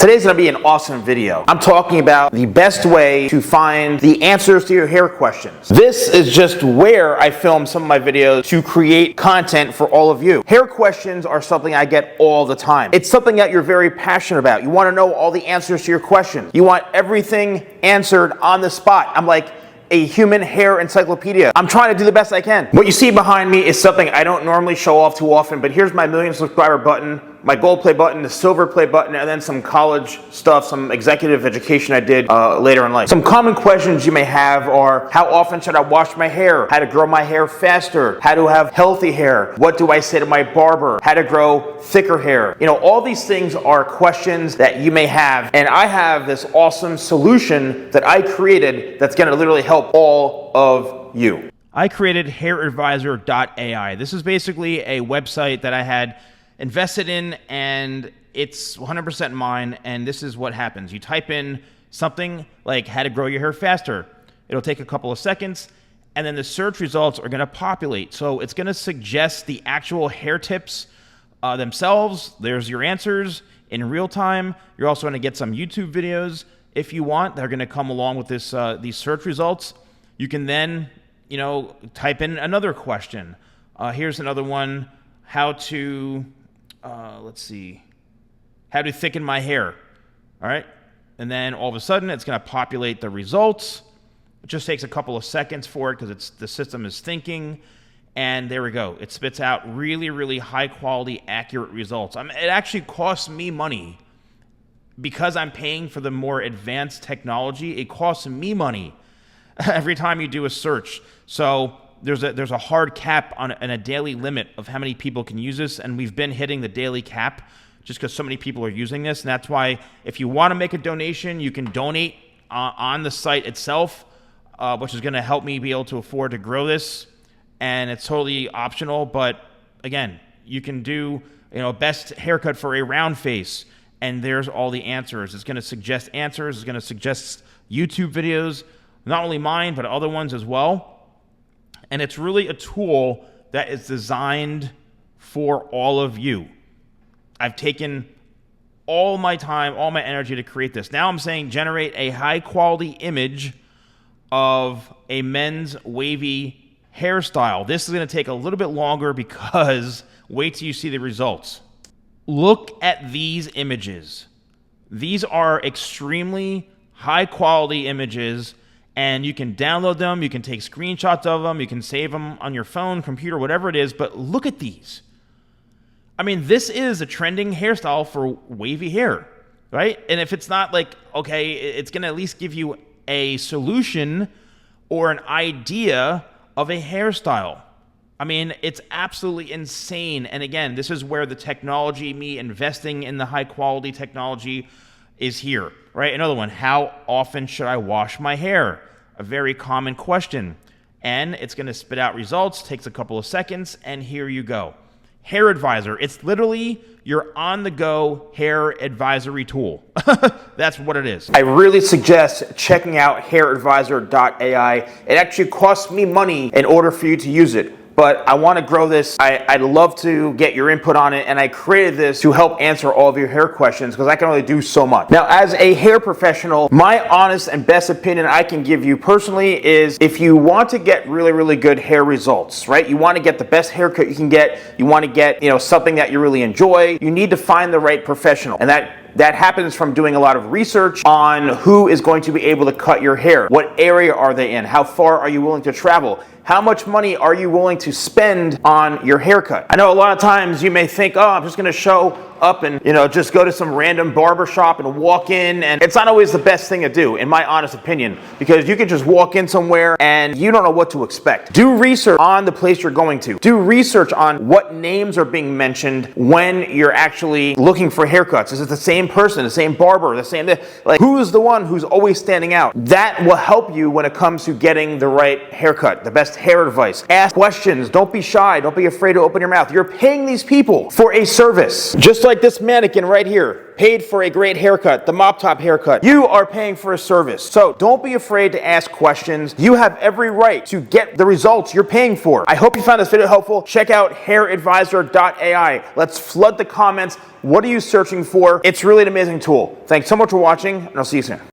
Today's gonna be an awesome video. I'm talking about the best way to find the answers to your hair questions. This is just where I film some of my videos to create content for all of you. Hair questions are something I get all the time. It's something that you're very passionate about. You wanna know all the answers to your questions. You want everything answered on the spot. I'm like a human hair encyclopedia. I'm trying to do the best I can. What you see behind me is something I don't normally show off too often, but here's my million subscriber button, my gold play button, the silver play button, and then some college stuff, some executive education I did later in life. Some common questions you may have are, how often should I wash my hair? How to grow my hair faster? How to have healthy hair? What do I say to my barber? How to grow thicker hair? You know, all these things are questions that you may have, and I have this awesome solution that I created that's gonna literally help all of you. I created hairadvisor.ai. This is basically a website that I had invested in, and it's 100% mine, and this is what happens. You type in something like how to grow your hair faster. It'll take a couple of seconds, and then the search results are gonna populate. So it's gonna suggest the actual hair tips themselves. There's your answers in real time. You're also gonna get some YouTube videos if you want. They're gonna come along with this these search results. You can then, type in another question. Here's another one, how to thicken my hair, all right? And then all of a sudden, it's gonna populate the results. It just takes a couple of seconds for it because the system is thinking, and there we go. It spits out really, really high quality, accurate results. It actually costs me money because I'm paying for the more advanced technology. It costs me money every time you do a search. So there's a hard cap on and a daily limit of how many people can use this, and we've been hitting the daily cap just because so many people are using this. And that's why if you want to make a donation, you can donate on the site itself, which is going to help me be able to afford to grow this. And it's totally optional, but again, you can do best haircut for a round face, and there's all the answers. It's going to suggest answers. It's going to suggest YouTube videos, not only mine but other ones as well. And it's really a tool that is designed for all of you. I've taken all my time, all my energy to create this. Now I'm saying generate a high quality image of a men's wavy hairstyle. This is going to take a little bit longer because wait till you see the results. Look at these images. These are extremely high quality images, and you can download them, you can take screenshots of them, you can save them on your phone, computer, whatever it is, but look at these. I mean, this is a trending hairstyle for wavy hair, right? And if it's not like, okay, it's gonna at least give you a solution or an idea of a hairstyle. I mean, it's absolutely insane. And again, this is where the technology, me investing in the high quality technology is here, right? Another one, how often should I wash my hair? A very common question. And it's gonna spit out results, takes a couple of seconds, and here you go. Hair Advisor, it's literally your on-the-go hair advisory tool. That's what it is. I really suggest checking out hairadvisor.ai. It actually costs me money in order for you to use it, but I want to grow this. I'd love to get your input on it, and I created this to help answer all of your hair questions because I can only do so much. Now, as a hair professional, my honest and best opinion I can give you personally is if you want to get really, really good hair results, right? You want to get the best haircut you can get. You want to get, something that you really enjoy. You need to find the right professional, and that happens from doing a lot of research on who is going to be able to cut your hair. What area are they in? How far are you willing to travel? How much money are you willing to spend on your haircut? I know a lot of times you may think, oh, I'm just gonna show up and just go to some random barber shop and walk in, and it's not always the best thing to do, in my honest opinion, because you can just walk in somewhere and you don't know what to expect. Do research on the place you're going to. Do research on what names are being mentioned when you're actually looking for haircuts. Is it the same person, the same barber, the same, who's the one who's always standing out? That will help you when it comes to getting the right haircut, the best best hair advice. Ask questions. Don't be shy. Don't be afraid to open your mouth. You're paying these people for a service. Just like this mannequin right here, paid for a great haircut, the mop top haircut. You are paying for a service. So don't be afraid to ask questions. You have every right to get the results you're paying for. I hope you found this video helpful. Check out hairadvisor.ai. Let's flood the comments. What are you searching for? It's really an amazing tool. Thanks so much for watching, and I'll see you soon.